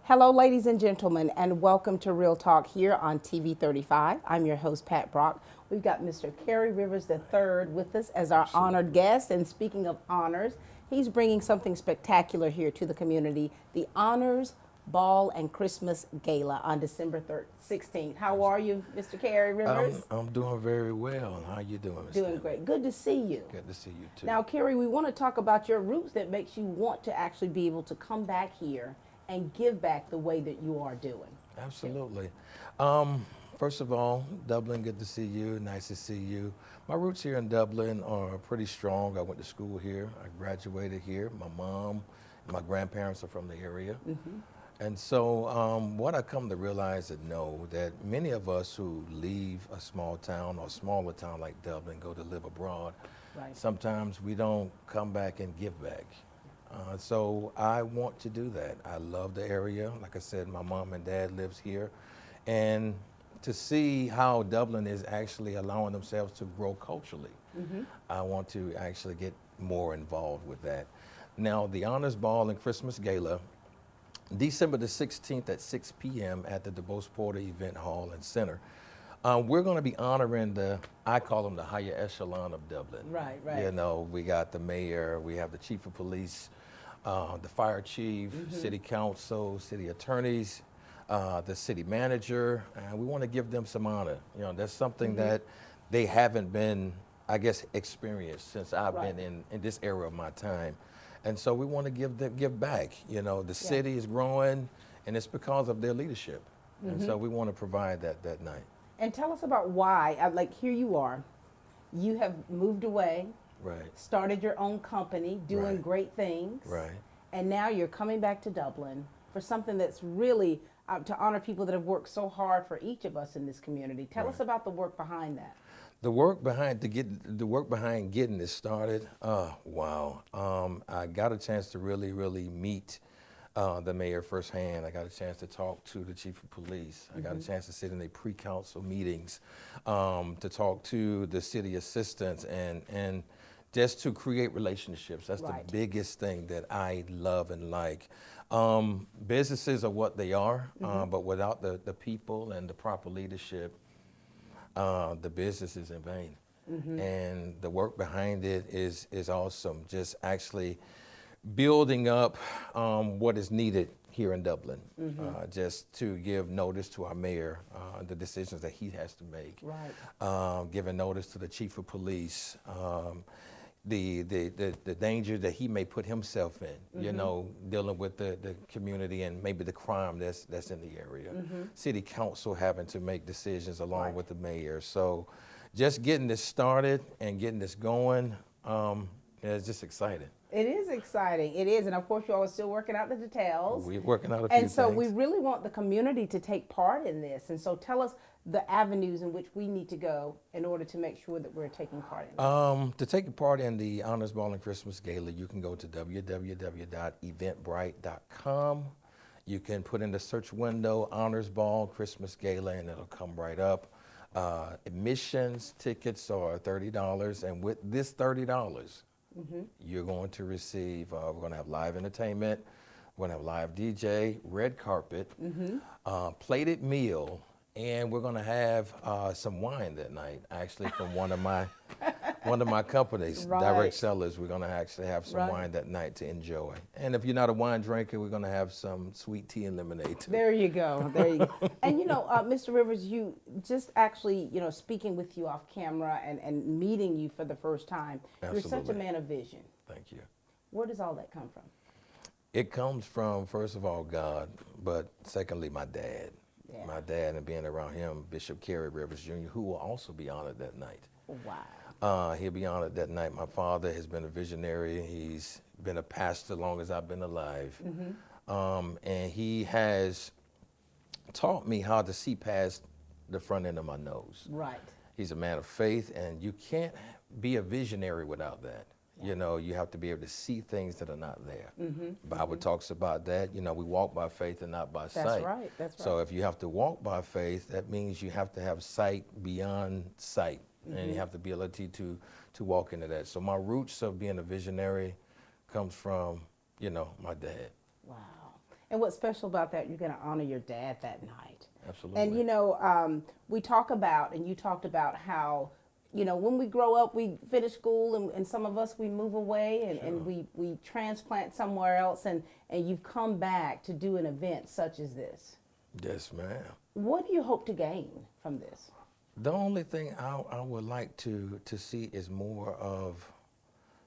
Hello, ladies and gentlemen, and welcome to Real Talk here on TV 35. I'm your host, Pat Brock. We've got Mr. Kerry Rivers III with us as our honored guest. And speaking of honors, he's bringing something spectacular here to the community, the Honors Ball and Christmas Gala on December 16th. How are you, Mr. Kerry Rivers? I'm doing very well. How you doing, Ms. Doing great. Good to see you. Good to see you, too. Now, Kerry, we want to talk about your roots that makes you want to actually be able to come back here and give back the way that you are doing. Absolutely. First of all, Dublin, good to see you. Nice to see you. My roots here in Dublin are pretty strong. I went to school here. I graduated here. My mom and my grandparents are from the area. And so what I come to realize and know that many of us who leave a small town or smaller town like Dublin, go to live abroad, sometimes we don't come back and give back. So I want to do that. I love the area. Like I said, my mom and dad lives here. And to see how Dublin is actually allowing themselves to grow culturally, I want to actually get more involved with that. Now, the Honors Ball and Christmas Gala, December the 16th at 6 p.m. at the DuBose Porter Event Hall and Center. We're going to be honoring I call them the higher echelon of Dublin. Right. You know, we got the mayor, we have the chief of police, the fire chief, city council, city attorneys, the city manager, and we want to give them some honor. You know, that's something that they haven't been, I guess, experienced since I've been in this era of my time. And so we want to give back. You know, the city is growing, and it's because of their leadership. And so we want to provide that night. And tell us about why, like here you are, you have moved away, started your own company, doing great things, and now you're coming back to Dublin for something that's really to honor people that have worked so hard for each of us in this community. Tell us about the work behind that. The work behind getting this started. Wow! I got a chance to really meet the mayor firsthand. I got a chance to talk to the chief of police. I got a chance to sit in the pre-council meetings, to talk to the city assistants, and just to create relationships. That's the biggest thing that I love and like. Businesses are what they are, but without the people and the proper leadership, the business is in vain. And the work behind it is awesome. Just actually building up what is needed here in Dublin, just to give notice to our mayor, the decisions that he has to make, giving notice to the chief of police, the danger that he may put himself in, you know, dealing with the community and maybe the crime that's in the area. City council having to make decisions along with the mayor. So just getting this started and getting this going, it's just exciting. It is exciting. It is. And of course, you all are still working out the details. We're working out a few things. And so we really want the community to take part in this. And so tell us the avenues in which we need to go in order to make sure that we're taking part in it. To take part in the Honors Ball and Christmas Gala, you can go to www.eventbrite.com. You can put in the search window, Honors Ball Christmas Gala, and it'll come right up. Admissions tickets are $30, and with this $30, you're going to receive, we're going to have live entertainment, we're going to have live DJ, red carpet, plated meal, and we're going to have some wine that night, actually from one of my companies, direct sellers. We're going to actually have some wine that night to enjoy. And if you're not a wine drinker, we're going to have some sweet tea and lemonade too. There you go. There you go. And you know, Mr. Rivers, you just actually, you know, speaking with you off camera and meeting you for the first time, you're such a man of vision. Thank you. Where does all that come from? It comes from, first of all, God, but secondly, my dad. My dad, and being around him, Bishop Kerry Rivers Jr., who will also be honored that night. Wow. He'll be honored that night. My father has been a visionary. He's been a pastor as long as I've been alive. And he has taught me how to see past the front end of my nose. He's a man of faith, and you can't be a visionary without that. You know, you have to be able to see things that are not there. Bible talks about that. You know, we walk by faith and not by sight. That's right. That's right. So if you have to walk by faith, that means you have to have sight beyond sight. and you have the ability to walk into that. So my roots of being a visionary comes from, you know, my dad. Wow. And what's special about that, you're going to honor your dad that night. Absolutely. And, you know, we talk about, and you talked about how, you know, when we grow up, we finish school, and some of us, we move away, and we transplant somewhere else, and you've come back to do an event such as this. Yes, ma'am. What do you hope to gain from this? The only thing I would like to see is more of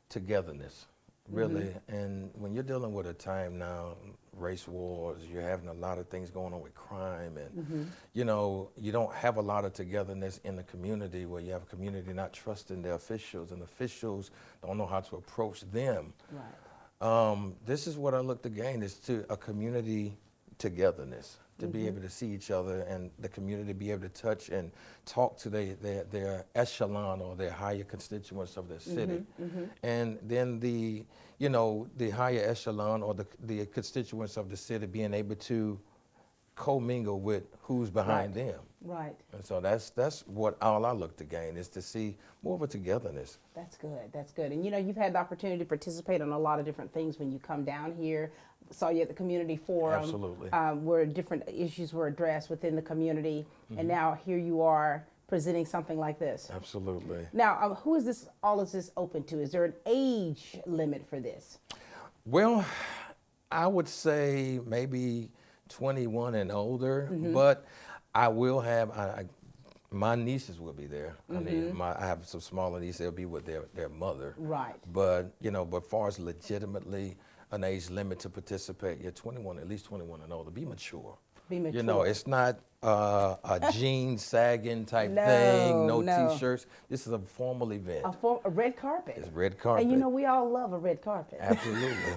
togetherness, really. And when you're dealing with a time now, race wars, you're having a lot of things going on with crime, and you know, you don't have a lot of togetherness in the community, where you have a community not trusting their officials, and officials don't know how to approach them. Right. This is what I look to gain, is to a community togetherness, to be able to see each other, and the community be able to touch and talk to their echelon or their higher constituents of their city. And then the, you know, the higher echelon or the constituents of the city being able to commingle with who's behind them. Right. And so that's what all I look to gain, is to see more of a togetherness. That's good. That's good. And you know, you've had the opportunity to participate on a lot of different things when you come down here. Saw you at the community forum. Absolutely. Where different issues were addressed within the community, and now here you are presenting something like this. Absolutely. Now, who is this? All is this open to? Is there an age limit for this? Well, I would say maybe 21 and older, but I will have, my nieces will be there. I mean, I have some smaller nieces, they'll be with their mother. Right. But, you know, but far as legitimately an age limit to participate, you're 21, at least 21 and older. Be mature. Be mature. You know, it's not a jean sagging type No, thing, no no. T-shirts. This is a formal event. A red carpet. It's red carpet. And you know, we all love a red carpet. Absolutely.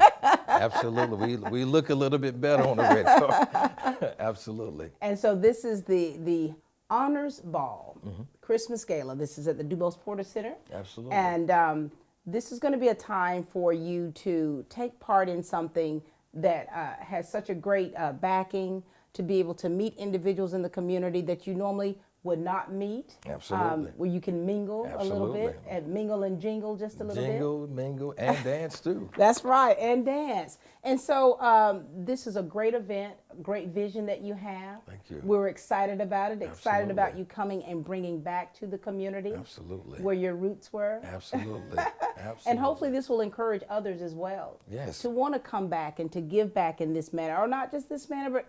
Absolutely. We look a little bit better on the red carpet. Absolutely. And so this is the Honors Ball, Christmas Gala. This is at the Dubose Porter Center. Absolutely. And this is going to be a time for you to take part in something that has such a great backing, to be able to meet individuals in the community that you normally would not meet. Absolutely. Where you can mingle a little bit, Absolutely. and mingle and jingle just a little bit. Jingle, mingle, and dance too. That's right, and dance. And so this is a great event, great vision that you have. Thank you. We're excited about it, excited about Absolutely. you coming and bringing back to the community Absolutely. where your roots were. Absolutely. Absolutely. And hopefully this will encourage others as well. Yes. To want to come back and to give back in this manner, or not just this manner, but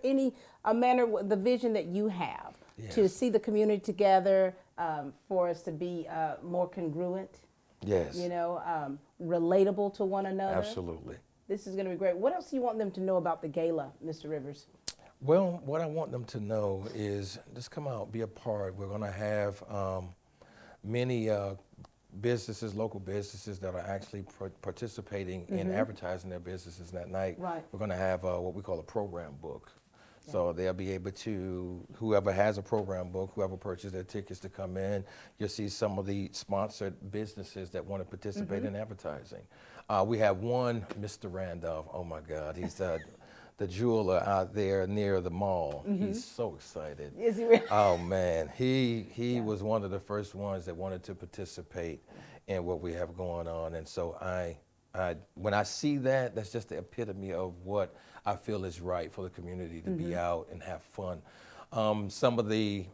a manner, the vision that you have. Yes. To see the community together, for us to be more congruent. Yes. You know, relatable to one another. Absolutely. This is going to be great. What else do you want them to know about the gala, Mr. Rivers? Well, what I want them to know is just come out, be a part. We're going to have many businesses, local businesses that are actually participating in advertising their businesses that night. Right. We're going to have what we call a program book. So they'll be able to, whoever has a program book, whoever purchased their tickets to come in, you'll see some of the sponsored businesses that want to participate in advertising. We have one, Mr. Randolph, oh my God, he's the jeweler out there near the mall. He's so excited. Is he really? Oh man, he was one of the first ones that wanted to participate in what we have going on. And so when I see that, that's just the epitome of what I feel is right for the community to be out and have fun. Some of the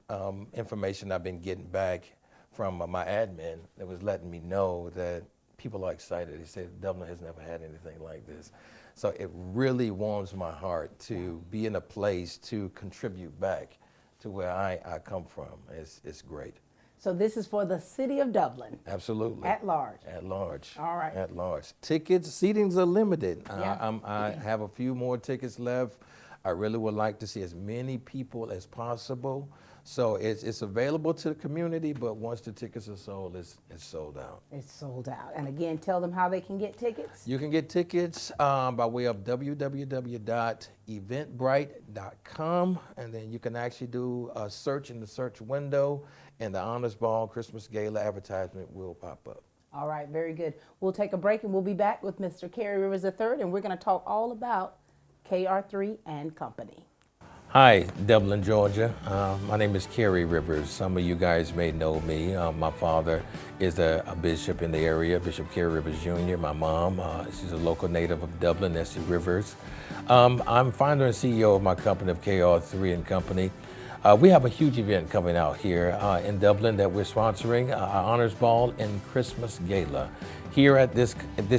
information I've been getting back from my admin that was letting me know that people are excited. He said Dublin has never had anything like this. So it really warms my heart to be in a place to contribute back to where I come from. It's great. So this is for the city of Dublin. Absolutely. At large. At large. All right. At large. Tickets, seatings are limited. Yeah. I have a few more tickets left. I really would like to see as many people as possible. So it's available to the community, but once the tickets are sold, it's sold out. It's sold out. And again, tell them how they can get tickets. You can get tickets by way of www.eventbrite.com, and then you can actually do a search in the search window, and the Honors Ball Christmas Gala advertisement will pop up. All right, very good. We'll take a break and we'll be back with Mr. KR Rivers III, and we're going to talk all about KR3 and Company. Hi, Dublin, Georgia. My name is Kerry Rivers. Some of you guys may know me. My father is a bishop in the area, Bishop Kerry Rivers Jr. My mom, she's a local native of Dublin, Essie Rivers. I'm founder and CEO of my company of KR3 and Company. We have a huge event coming out here in Dublin that we're sponsoring, our Honors Ball and Christmas Gala. Here at this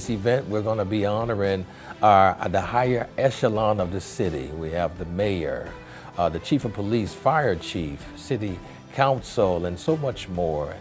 event, we're going to be honoring the higher echelon of the city. We have the mayor, the chief of police, fire chief, city council, and so much more.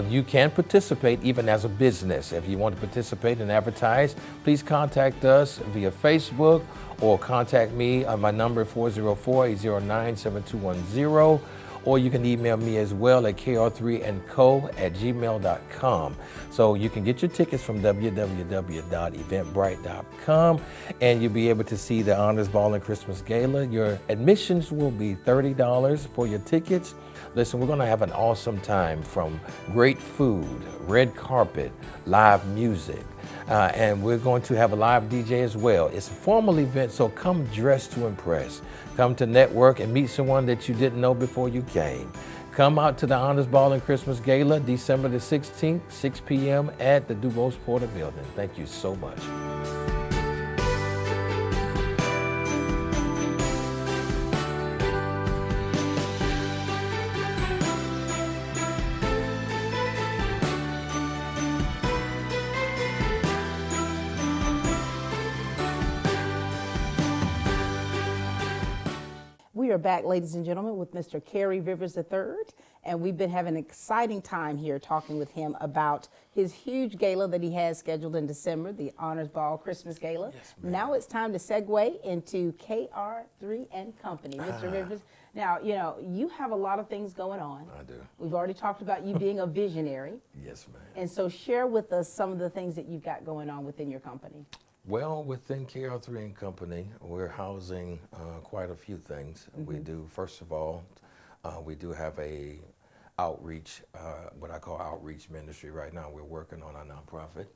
You can participate even as a business. If you want to participate and advertise, please contact us via Facebook or contact me on my number 404-809-7210, or you can email me as well at kr3andco@gmail.com. So you can get your tickets from www.eventbrite.com, and you'll be able to see the Honors Ball and Christmas Gala. Your admissions will be $30 for your tickets. Listen, we're going to have an awesome time, from great food, red carpet, live music, and we're going to have a live DJ as well. It's a formal event, so come dressed to impress. Come to network and meet someone that you didn't know before you came. Come out to the Honors Ball and Christmas Gala, December the 16th, 6 p.m. at the Dubois Porter Building. Thank you so much. We are back, ladies and gentlemen, with Mr. Kerry Rivers III, and we've been having an exciting time here talking with him about his huge gala that he has scheduled in December, the Honors Ball Christmas Gala. Yes, ma'am. Now it's time to segue into KR3 and Company. Mr. Rivers, now, you know, you have a lot of things going on. I do. We've already talked about you being a visionary. Yes, ma'am. And so share with us some of the things that you've got going on within your company. Well, within KR3 and Company, we're housing quite a few things. We do, first of all, we do have a outreach, what I call outreach ministry right now. We're working on our nonprofit.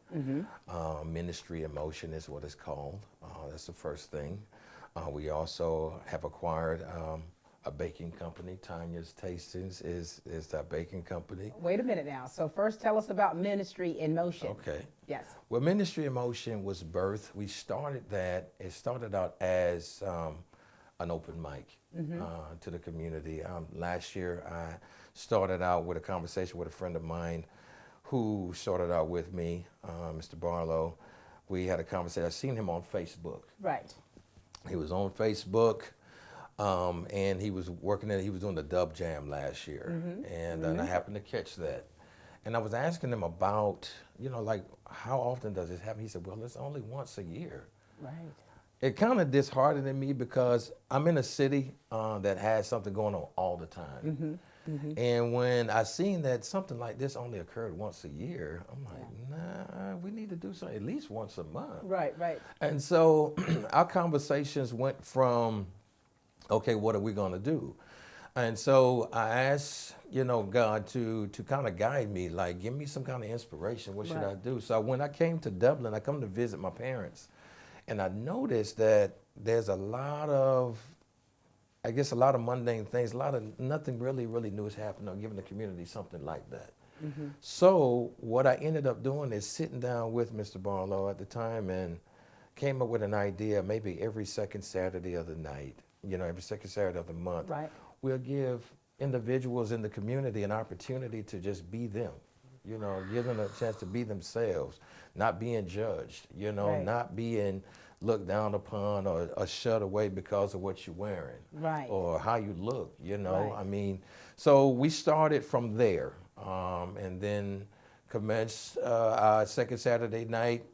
Ministry in Motion is what it's called. That's the first thing. We also have acquired a baking company. Tanya's Tastings is that baking company. Wait a minute now. So first tell us about Ministry in Motion. Okay. Yes. Well, Ministry in Motion was birthed. We started that. It started out as an open mic to the community. Last year, I started out with a conversation with a friend of mine who started out with me, Mr. Barlow. We had a conversation. I seen him on Facebook. Right. He was on Facebook. And he was he was doing the Dub Jam last year, and I happened to catch that. And I was asking him about, you know, like, how often does this happen? He said, well, it's only once a year. Right. It kind of disheartened me because I'm in a city that has something going on all the time. And when I seen that something like this only occurred once a year, I'm like, nah, we need to do something at least once a month. Right, right. And so our conversations went from, okay, what are we going to do? And so I asked, you know, God to kind of guide me, like, give me some kind of inspiration. What should I do? So when I came to Dublin, I come to visit my parents, and I noticed that there's a lot of, I guess, a lot of mundane things, nothing really new is happening or giving the community something like that. So what I ended up doing is sitting down with Mr. Barlow at the time and came up with an idea, maybe every second Saturday of the night, you know, every second Saturday of the month, we'll give individuals in the community an opportunity to just be them, you know, give them a chance to be themselves, not being judged, you know, not being looked down upon or shut away because of what you're wearing or how you look, you know. I mean, so we started from there and then commenced our second Saturday night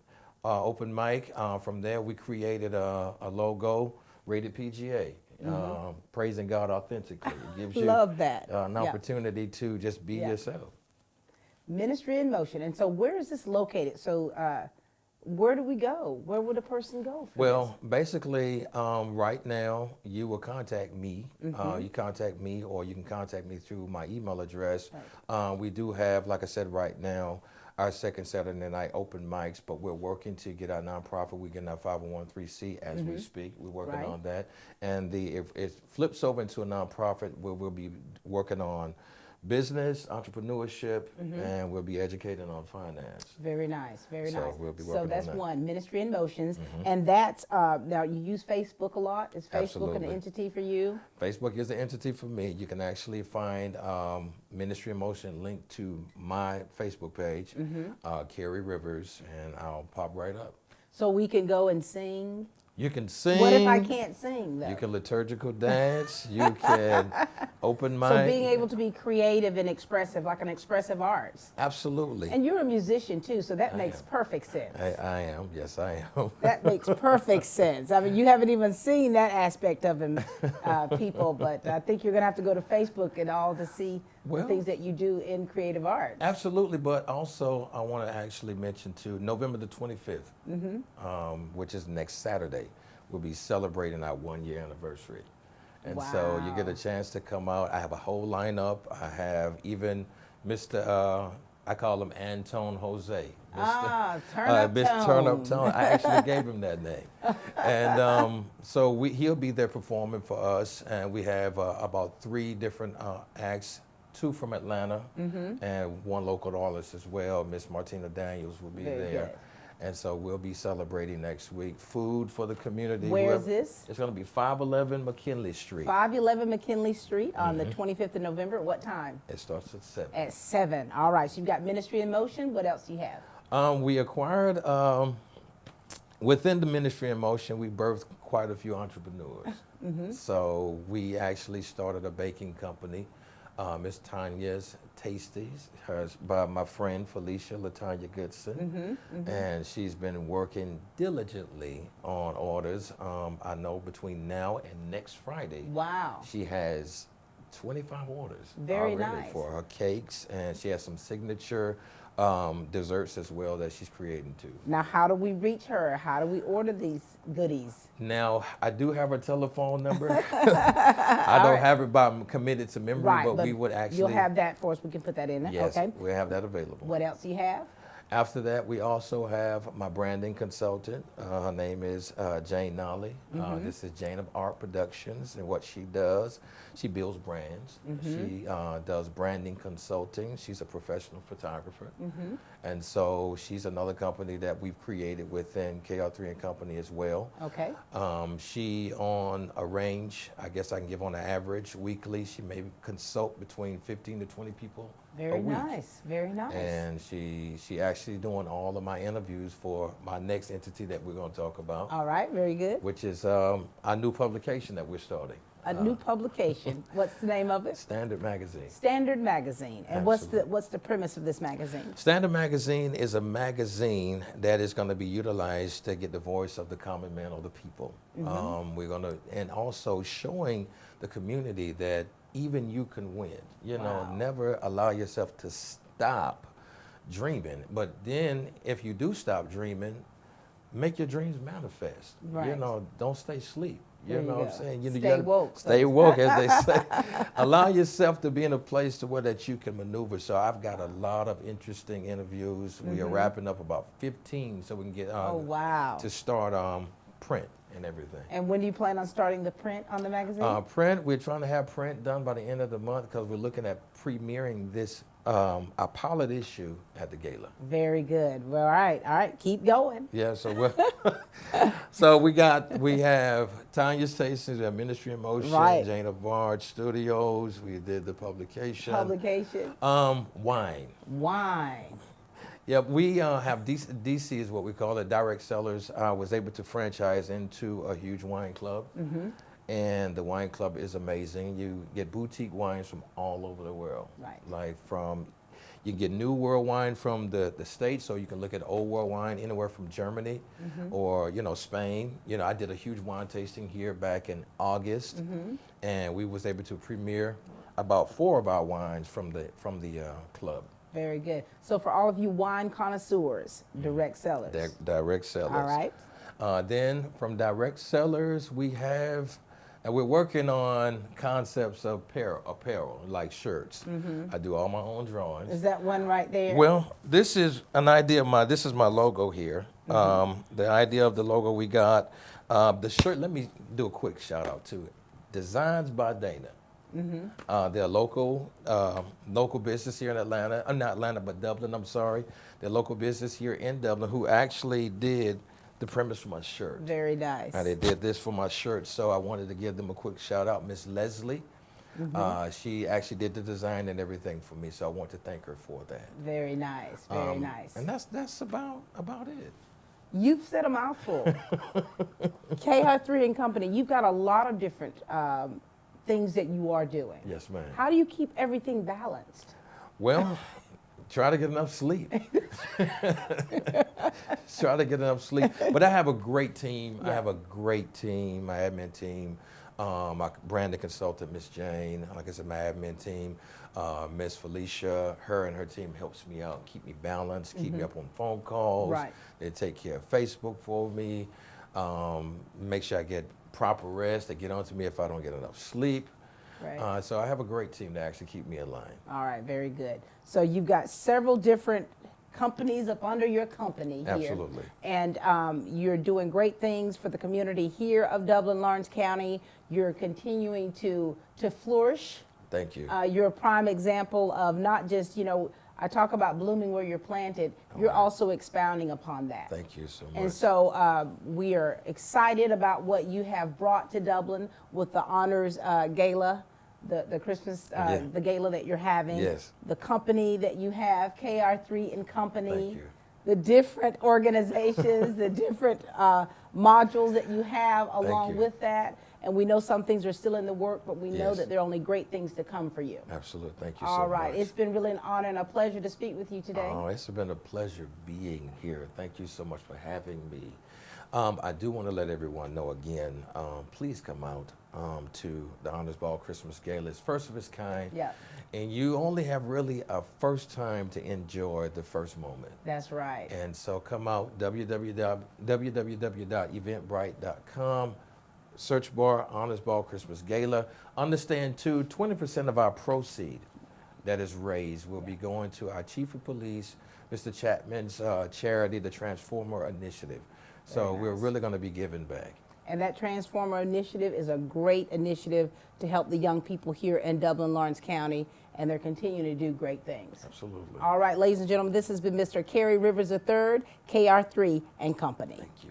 open mic. From there, we created a logo, Rated PGA, praising God authentically. It gives you an opportunity to just be yourself. Ministry in Motion. And so where is this located? So where do we go? Where would a person go for Well, basically, right now, you will contact me. You contact me, or you can contact me through my email address. We do have, like I said, right now, our second Saturday night open mics, but we're working to get our nonprofit. We're getting our 501(c) as we speak. We're working Right. on that. And if it flips over into a nonprofit, we'll be working on business, entrepreneurship, and we'll be educating on finance. Very nice, very So nice. we'll be So working that's on that. one, Ministry in Motions. And that's, now you use Facebook a lot? Is Facebook an Absolutely. entity for you? Facebook is the entity for me. You can actually find Ministry in Motion linked to my Facebook page, Carrie Rivers, and I'll pop right up. So we can go and sing? You can sing. What if I can't sing though? You can liturgical dance. You can open mic. So being able to be creative and expressive, like an expressive arts. Absolutely. And you're a musician too, so that makes perfect sense. I am. Yes, I am. That makes perfect sense. I mean, you haven't even seen that aspect of him, people, but I think you're going to have to go to Facebook and all to see the things that you do in creative art. Absolutely, but also I want to actually mention too, November the 25th, which is next Saturday, we'll be celebrating our 1-year anniversary. And so you get a chance to come out. I have a whole lineup. I have even Mr. I call him Antone Jose. Turn Up Mr. Turn Up Tone. I actually gave him that name. And so he'll be there performing for us. And we have about 3 different acts, 2 from Atlanta and 1 local artist as well. Miss Martina Daniels will be Very there. good. And so we'll be celebrating next week. Food for the community. Where is this? It's going to be 511 McKinley Street. 511 McKinley Street on the 25th of November. What time? It starts at 7. At 7. All right. So you've got Ministry in Motion. What else do you have? We acquired, within the Ministry in Motion, we birthed quite a few entrepreneurs. So we actually started a baking company, Miss Tanya's Tasties, hers by my friend Felicia LaTanya Goodson. And she's been working diligently on orders. I know between now and next Friday, Wow. she has 25 orders Very already nice. for her cakes, and she has some signature desserts as well that she's creating too. Now, how do we reach her? How do we order these goodies? Now, I do have her telephone number. I don't have it by committed to memory, Right, but we would actually. You'll have that for us. We can put that in there. Yes, Okay. we have that available. What else do you have? After that, we also have my branding consultant. Her name is Jane Nolly. This is Jane of Art Productions, and what she does, she builds brands. She does branding consulting. She's a professional photographer. And so she's another company that we've created within KR3 and Company as well. Okay. She on a range, I guess I can give on an average weekly, she may consult between 15 to 20 people a Very week. nice. Very nice. And she actually doing all of my interviews for my next entity that we're going to talk about, All right. Very good. which is our new publication that we're starting, A new publication. What's the name of it? Standard Magazine. Standard Magazine. And Absolutely. what's the premise of this magazine? Standard Magazine is a magazine that is going to be utilized to get the voice of the common man or the people. We're going to, and also showing the community that even you can win. You know, never allow yourself to stop dreaming. But then if you do stop dreaming, make your dreams manifest. You Right. know, don't stay asleep. You There you know what go. I'm saying? You Stay gotta woke. Stay woke, as they say. Allow yourself to be in a place to where that you can maneuver. So I've got a lot of interesting interviews. We are wrapping up about 15 so we can get Oh, wow. to start print and everything. And when do you plan on starting the print on the magazine? Print, we're trying to have print done by the end of the month because we're looking at premiering this our pilot issue at the Gala. Very good. Well, all right. All right. Keep going. Yeah, so we have Tanya's Tastings at Ministry in Motion, Right. Jane of Art Studios. We did the publication. Wine. Wine. Yeah, we have DC is what we call it, direct sellers. I was able to franchise into a huge wine club. And the wine club is amazing. You get boutique wines from all over the world. Right. Like you get New World wine from the States, so you can look at Old World wine anywhere from Germany or, Spain. I did a huge wine tasting here back in August, and we was able to premiere about 4 of our wines from the club. Very good. So for all of you wine connoisseurs, direct sellers. Direct sellers. All right. Then from direct sellers, we have And we're working on concepts of apparel like shirts. I do all my own drawings. Is that one right there? Well, this is an idea of mine. This is my logo here. The idea of the logo we got. The shirt, let me do a quick shout out to it. Designs by Dana. They're local business here in Atlanta. Not Atlanta, but Dublin, I'm sorry. They're local business here in Dublin who actually did the premise for my shirt. Very nice. They did this for my shirt, so I wanted to give them a quick shout out. Miss Leslie, she actually did the design and everything for me, so I want to thank her for that. Very nice, very nice. And that's about it. You've said a mouthful. KR3 and Company, you've got a lot of different things that you are doing. Yes, ma'am. How do you keep everything balanced? Well, try to get enough sleep. Try to get enough sleep. But I have a great team. Yeah. I have a great team, my admin team, my branding consultant, Miss Jane, like I said, my admin team, Miss Felicia, her and her team helps me out, keep me balanced, keep me up on phone calls. Right. They take care of Facebook for me, make sure I get proper rest. They get onto me if I don't get enough sleep. Right. So I have a great team to actually keep me in line. All right, very good. So you've got several different companies up under your company here. Absolutely. And you're doing great things for the community here of Dublin, Lawrence County. You're continuing to flourish. Thank you. You're a prime example of not just, I talk about blooming where you're planted. You're also expounding upon that. Thank you so much. And so we are excited about what you have brought to Dublin with the honors gala, the Christmas, the gala that you're having. Yes. The company that you have, KR3 and Company. Thank you. The different organizations, the different modules that you have along you. with that. And we know some things are still in the work, but we know Yes. that there are only great things to come for you. Absolutely. Thank you so All much. right. It's been really an honor and a pleasure to speak with you today. Oh, it's been a pleasure being here. Thank you so much for having me. I do want to let everyone know again, please come out to the Honors Ball Christmas Gala. It's first of its kind. Yeah. And you only have really a first time to enjoy the first moment. That's right. And so come out, www.eventbrite.com. Search bar, Honors Ball Christmas Gala. Understand too, 20% of our proceed that is raised will be going to our Chief of Police, Mr. Chapman's charity, the Transformer Initiative. So we're really going to be giving back. And that Transformer Initiative is a great initiative to help the young people here in Dublin, Lawrence County, and they're continuing to do great things. Absolutely. All right, ladies and gentlemen, this has been Mr. Kerry Rivers III, KR3 and Company. Thank you.